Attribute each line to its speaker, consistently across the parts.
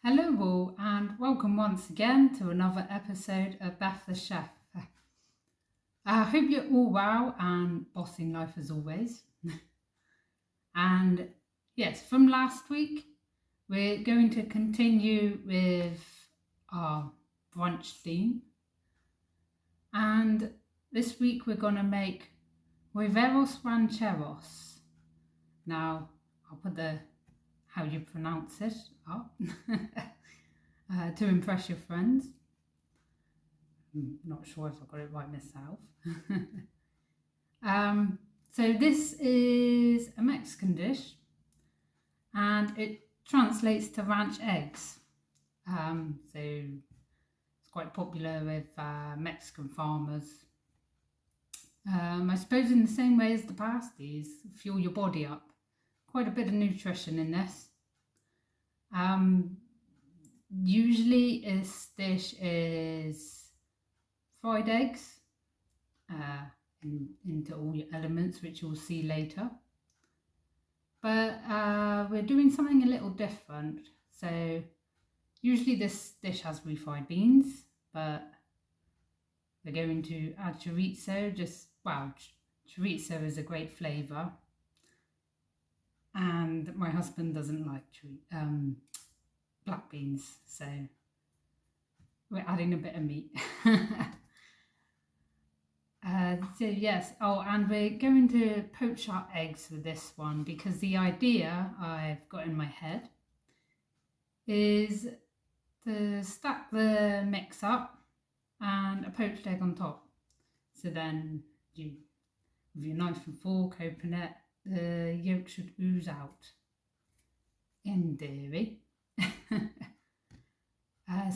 Speaker 1: Hello all and welcome once again to another episode of Beth the Chef. I hope you're all well and bossing life as always. And yes, from last week we're going to continue with our brunch theme. And this week we're going to make Huevos Rancheros. Now I'll put the how you pronounce it up to impress your friends. I'm not sure if I got it right myself. So this is a Mexican dish and it translates to ranch eggs. So it's quite popular with Mexican farmers. I suppose in the same way as the pasties, fuel your body up. Quite a bit of nutrition in this. Usually this dish is fried eggs into all your elements, which you'll see later. But we're doing something a little different. So usually this dish has refried beans, but we're going to add chorizo. Chorizo is a great flavour. And my husband doesn't like black beans, so we're adding a bit of meat. So yes, and we're going to poach our eggs with this one because the idea I've got in my head is to stack the mix up and a poached egg on top. So then you, with your knife and fork, open it, the yolk should ooze out, in theory.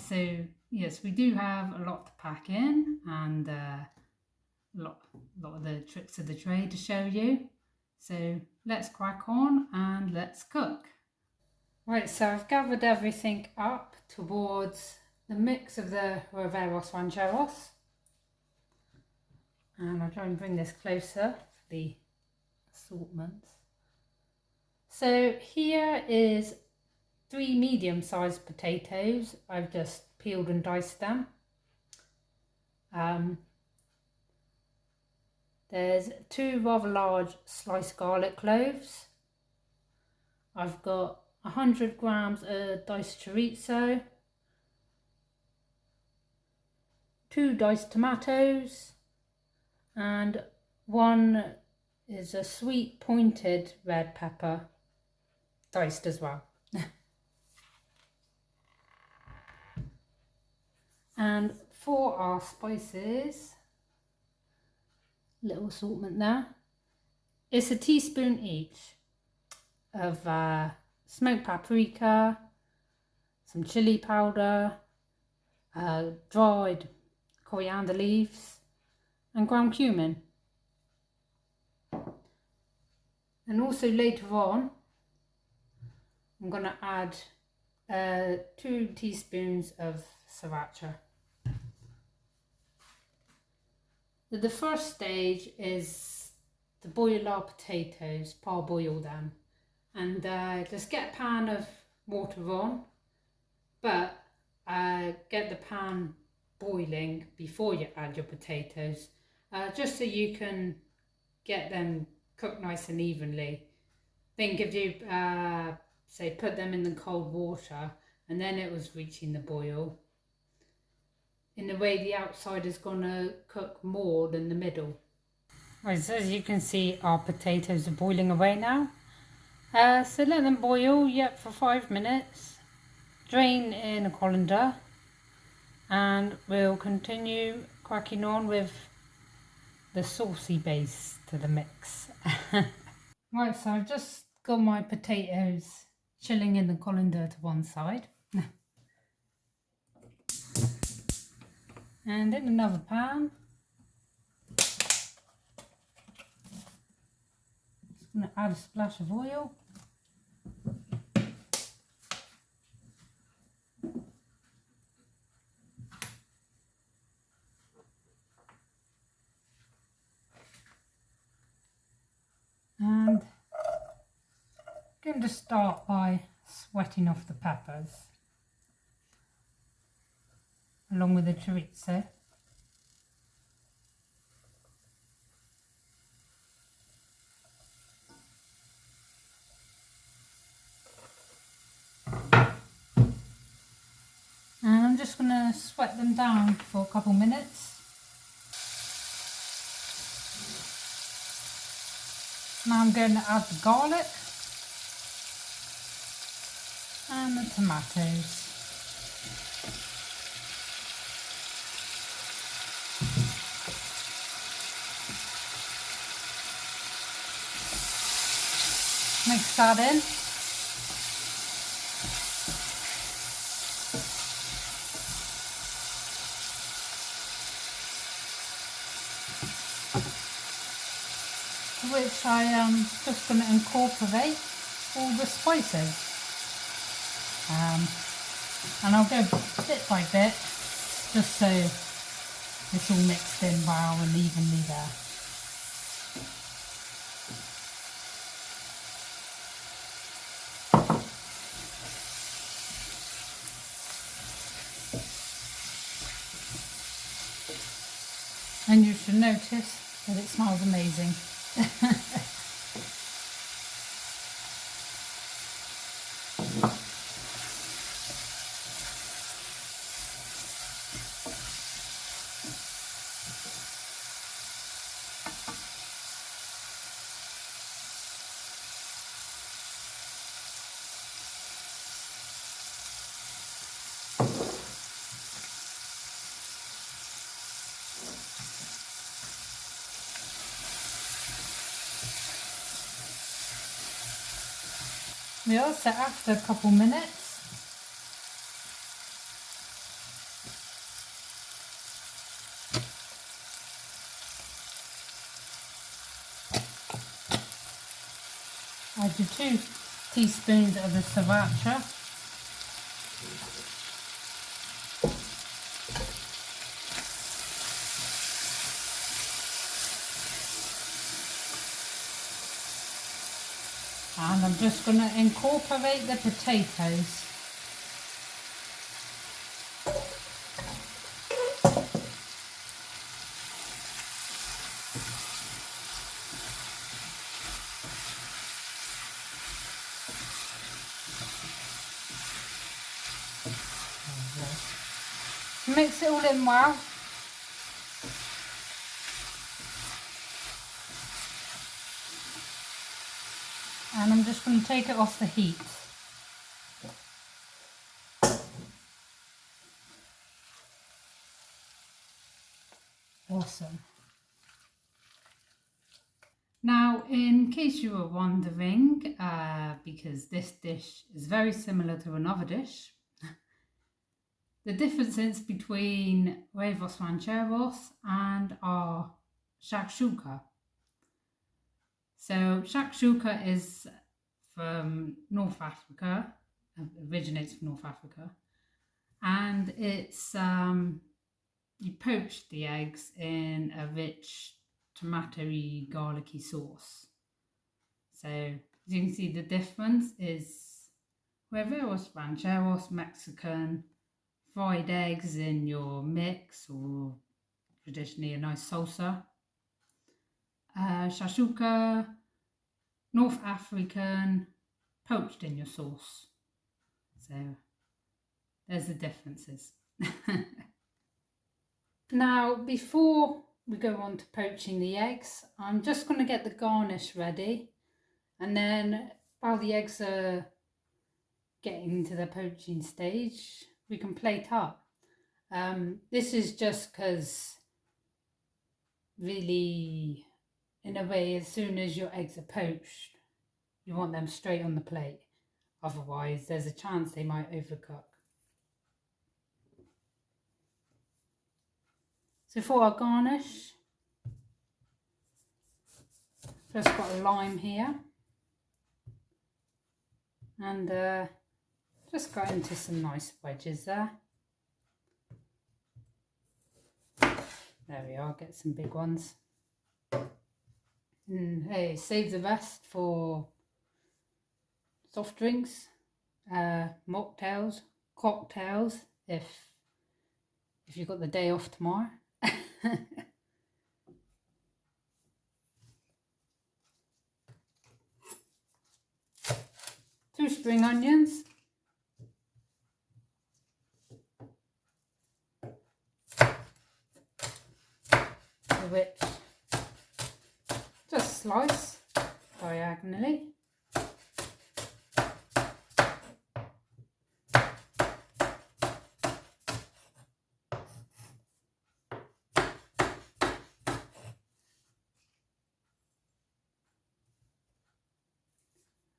Speaker 1: So yes, we do have a lot to pack in and a lot of the tricks of the trade to show you. So let's crack on and let's cook. Right, so I've gathered everything up towards the mix of the Huevos Rancheros. And I'll try and bring this closer for the assortments. So here is 3 medium-sized potatoes. I've just peeled and diced them. There's 2 rather large sliced garlic cloves. I've got 100 grams of diced chorizo, 2 diced tomatoes, and 1 is a sweet pointed red pepper, diced as well. And for our spices, little assortment there. It's a teaspoon each of smoked paprika, some chili powder, dried coriander leaves, and ground cumin. And also later on, I'm going to add 2 teaspoons of sriracha. The first stage is to boil our potatoes, parboil them, and just get a pan of water on, but get the pan boiling before you add your potatoes, just so you can get them cooked nice and evenly. Think if you say put them in the cold water and then it was reaching the boil, in a way the outside is going to cook more than the middle. Right, so as you can see our potatoes are boiling away now. So let them boil, for 5 minutes. Drain in a colander and we'll continue cracking on with the saucy base to the mix. Right, so I've just got my potatoes chilling in the colander to one side. And in another pan, just going to add a splash of oil. And I'm going to start by sweating off the peppers. along with the chorizo. And I'm just going to sweat them down for a couple minutes. Now I'm going to add the garlic and the tomatoes. Mix that in. To which I am just going to incorporate all the spices. And I'll go bit by bit, just so it's all mixed in well and evenly there. And you should notice that it smells amazing. Yeah, so after a couple minutes, add your 2 teaspoons of the sriracha. And I'm just going to incorporate the potatoes. Mix it all in well. And I'm just going to take it off the heat. Awesome. Now, in case you were wondering, because this dish is very similar to another dish, the differences between Huevos Rancheros and our shakshuka. So shakshuka is from North Africa, originates from North Africa, and it's you poach the eggs in a rich tomatoey garlicky sauce. So as you can see, the difference is Huevos Rancheros, Mexican, fried eggs in your mix or traditionally a nice salsa. Shakshuka, North African, poached in your sauce. So there's the differences. Now, before we go on to poaching the eggs, I'm just going to get the garnish ready, and then while the eggs are getting to the poaching stage, we can plate up. This is just because really, in a way, as soon as your eggs are poached, you want them straight on the plate. Otherwise, there's a chance they might overcook. So for our garnish, just got a lime here, and just got into some nice wedges there. There we are, get some big ones. And hey, save the rest for soft drinks, mocktails, cocktails, if if you've got the day off tomorrow. 2 spring onions. Which just slice diagonally.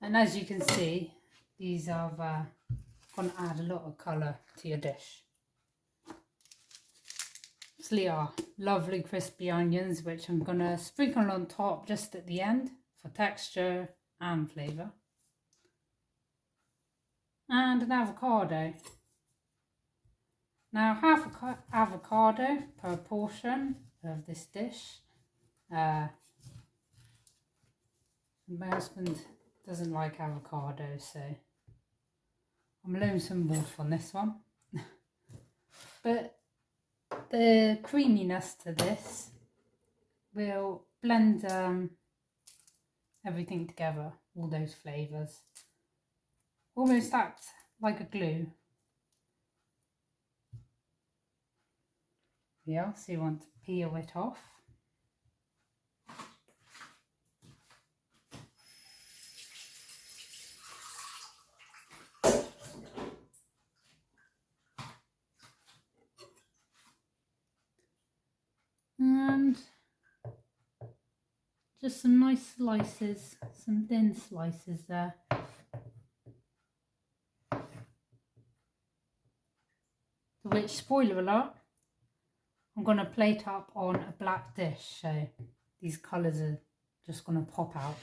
Speaker 1: And as you can see, these are going to add a lot of colour to your dish. These are lovely crispy onions, which I'm going to sprinkle on top just at the end for texture and flavour. And an avocado. Now, half avocado per portion of this dish. My husband doesn't like avocado, so I'm a lonesome wolf on this one. But the creaminess to this will blend everything together, all those flavours. Almost act like a glue. Yeah, so you want to peel it off. And just some nice slices, some thin slices there. Which, spoiler alert, I'm going to plate up on a black dish, so these colours are just going to pop out.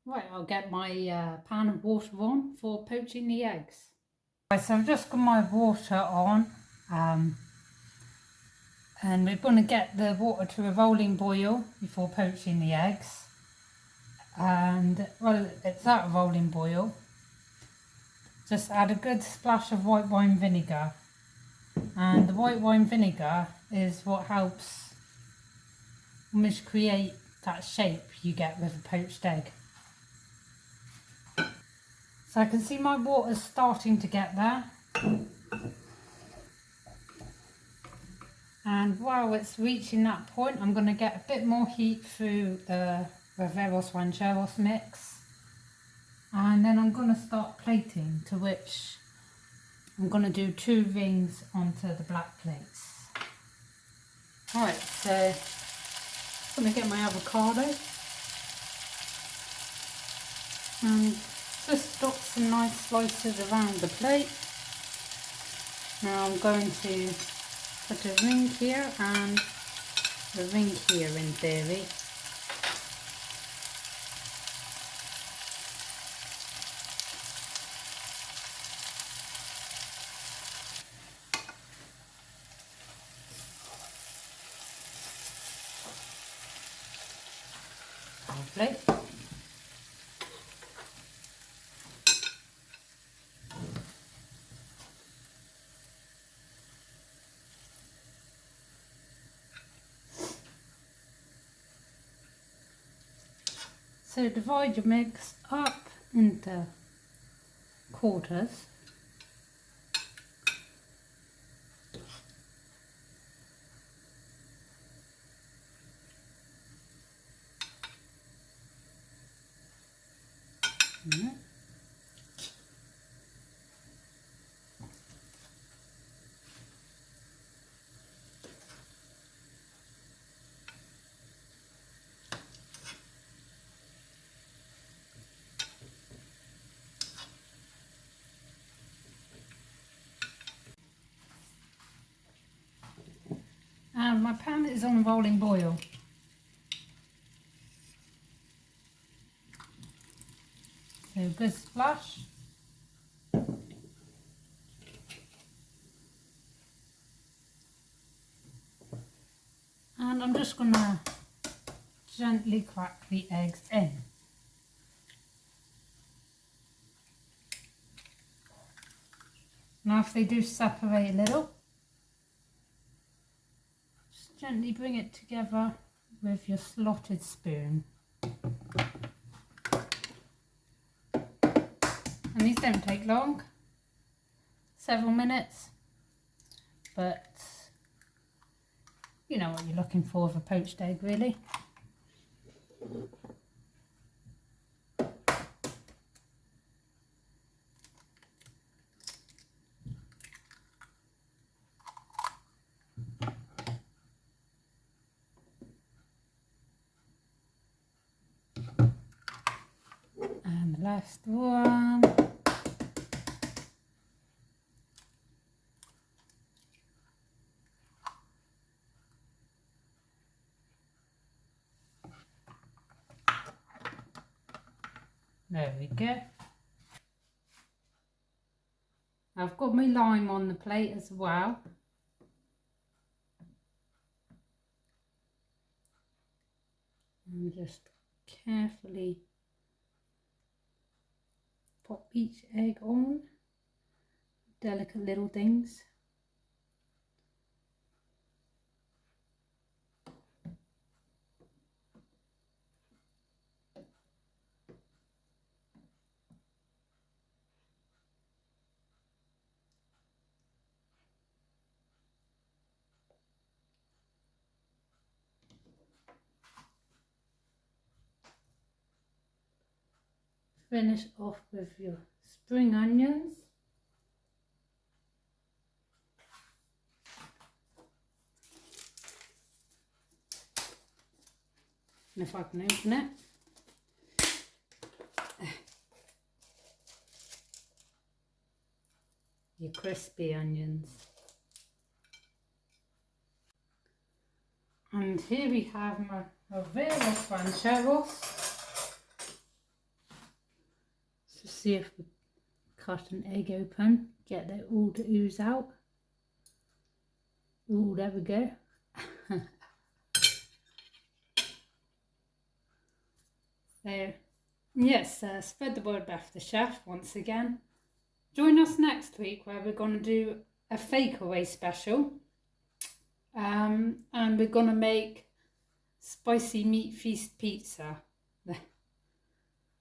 Speaker 1: Right, I'll get my pan of water on for poaching the eggs. Right, so I've just got my water on, and we're going to get the water to a rolling boil before poaching the eggs. And well, it's at a rolling boil. Just add a good splash of white wine vinegar, and the white wine vinegar is what helps almost create that shape you get with a poached egg. So I can see my water's starting to get there, and while it's reaching that point, I'm going to get a bit more heat through the Huevos Rancheros mix. And then I'm going to start plating, to which I'm going to do 2 rings onto the black plates. Alright, so I'm going to get my avocado and just dot some nice slices around the plate. Now I'm going to put a ring here and a ring here in theory. Lovely. So divide your mix up into quarters. And my pan is on rolling boil. So good splash. And I'm just going to gently crack the eggs in. Now if they do separate a little, just gently bring it together with your slotted spoon. And these don't take long, several minutes, but you know what you're looking for with a poached egg, really. And the last one. There we go. I've got my lime on the plate as well. And just carefully pop each egg on. Delicate little things. Finish off with your spring onions. And if I can open it. Your crispy onions. And here we have my Huevos Rancheros. So see if we cut an egg open, get that all to ooze out. Oh, there we go. So, yes, spread the word, Beth the chef, once again. Join us next week where we're going to do a fakeaway special. And we're going to make spicy meat feast pizza.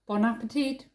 Speaker 1: Bon appetit!